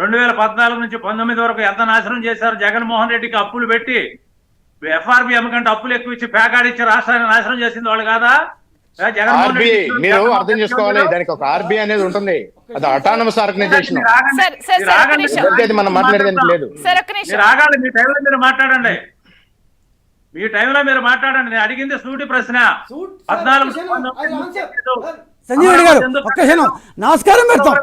2014 నుంచి 19 వరకు ఎంత నాశనం చేశారు. జగన్మోహన్ రెడ్డికి అప్పులు పెట్టి FRBM కంటే అప్పులు ఎక్కువ ఇచ్చి పేకాడిచ్చి రాష్ట్రాన్ని నాశనం చేసింది వాళ్ళు కాదా? మీరు అర్థం చేసుకోవాలి, దానికి ఒక ఆర్బీ అనేది ఉంటుంది, అది అటానమస్ ఆర్గనైజేషన్. మనం మాట్లాడేది లేదు. ఆగాలి, మీ టైంలో మీరు మాట్లాడండి, మీ టైంలో మీరు మాట్లాడండి. నేను అడిగింది సూటి ప్రశ్న. 14 సంజీవ్ రెడ్డి గారు ఒక్క క్షణం నమస్కారం పెడతాం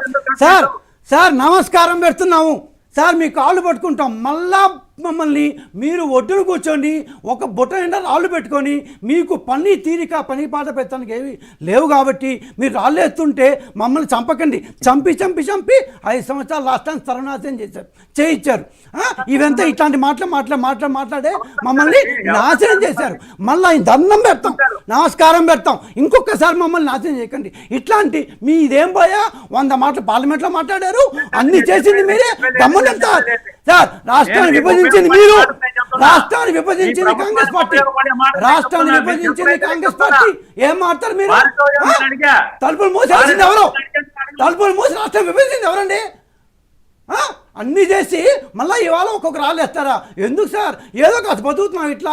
సార్ నమస్కారం పెడుతున్నాము సార్, మీ కాళ్ళు పట్టుకుంటాం. మళ్ళా మమ్మల్ని మీరు ఒడ్డును కూర్చొని ఒక బుట్ట నిండా రాళ్ళు పెట్టుకొని మీకు పని తీరిక పని పాట పెట్టడానికి ఏవి లేవు కాబట్టి మీరు రాళ్ళు ఎత్తుంటే మమ్మల్ని చంపకండి. చంపి 5 సంవత్సరాలు రాష్ట్రాన్ని సర్వనాశనం చేయించారు. ఇవంతా ఇట్లాంటి మాట్లాడే మమ్మల్ని నాశనం చేశారు. మళ్ళీ దండం పెడతాం, నమస్కారం పెడతాం, ఇంకొకసారి మమ్మల్ని నాశనం చేయకండి. ఇట్లాంటి మీ ఇదేం పోయా 100 మాటలు పార్లమెంట్లో మాట్లాడారు, అన్ని చేసింది మీరే. దమ్ముండండి సార్, రాష్ట్రాన్ని విభజించింది మీరు, రాష్ట్రాన్ని విభజించింది కాంగ్రెస్ పార్టీ, రాష్ట్రాన్ని విభజించింది కాంగ్రెస్ పార్టీ. ఏం మాట్లాడతారు మీరు? తలుపులు మూసేసింది ఎవరు? తలుపులు మూసి రాష్ట్రం విభజించింది ఎవరండి? అన్నీ చేసి మళ్ళీ ఇవాళ ఒక్కొక్క రాళ్ళు వేస్తారా? ఎందుకు సార్? ఏదో కాస్త బతుకుతున్నాం ఇట్లా.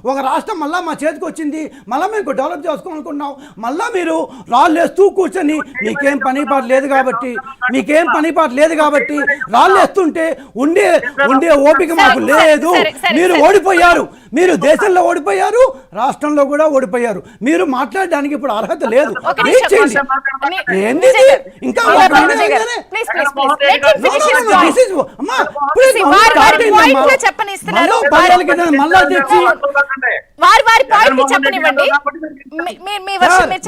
ఒక రాష్ట్రం మళ్ళీ మా చేతికి వచ్చింది, మళ్ళీ మేము డెవలప్ చేసుకోవాలనుకుంటున్నాం. మళ్ళీ మీరు రాళ్ళు వేస్తూ కూర్చొని మీకేం పని పాట లేదు కాబట్టి రాళ్ళు వేస్తుంటే ఉండే ఓపిక మాకు లేదు. మీరు ఓడిపోయారు, మీరు దేశంలో ఓడిపోయారు, రాష్ట్రంలో కూడా ఓడిపోయారు. మీరు మాట్లాడడానికి ఇప్పుడు అర్హత లేదు. ఏంది ఇంకా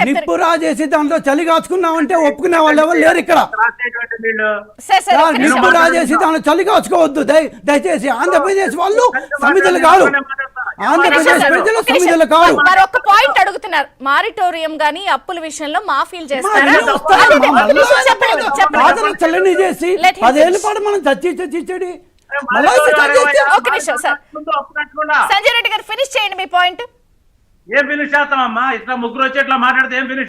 నిప్పు రాజేసి దాంట్లో చలి కాచుకున్నామంటే ఒప్పుకునే వాళ్ళు ఎవరు లేరు ఇక్కడ. నిప్పు రాజేసి దాంట్లో చలి కాచుకోవద్దు దయచేసి. ఆంధ్రప్రదేశ్ వాళ్ళు సమితులు కాదు, ఆంధ్రప్రదేశ్ ప్రజలు సమితులు కాదు. మరొక పాయింట్ అడుగుతున్నారు, మారిటోరియం గానీ అప్పుల విషయంలో మాఫీలు చేస్తారా? చల్లని చేసి 10 ఏళ్ళ పాటు మనం చచ్చిచ్చేది. సంజయ్ రెడ్డి గారు ఫినిష్ చేయండి మీ పాయింట్. ఏం ఫినిష్ చేస్తామమ్మా? ఇట్లా ముగ్గురు వచ్చి ఇట్లా మాట్లాడితే ఏం ఫినిష్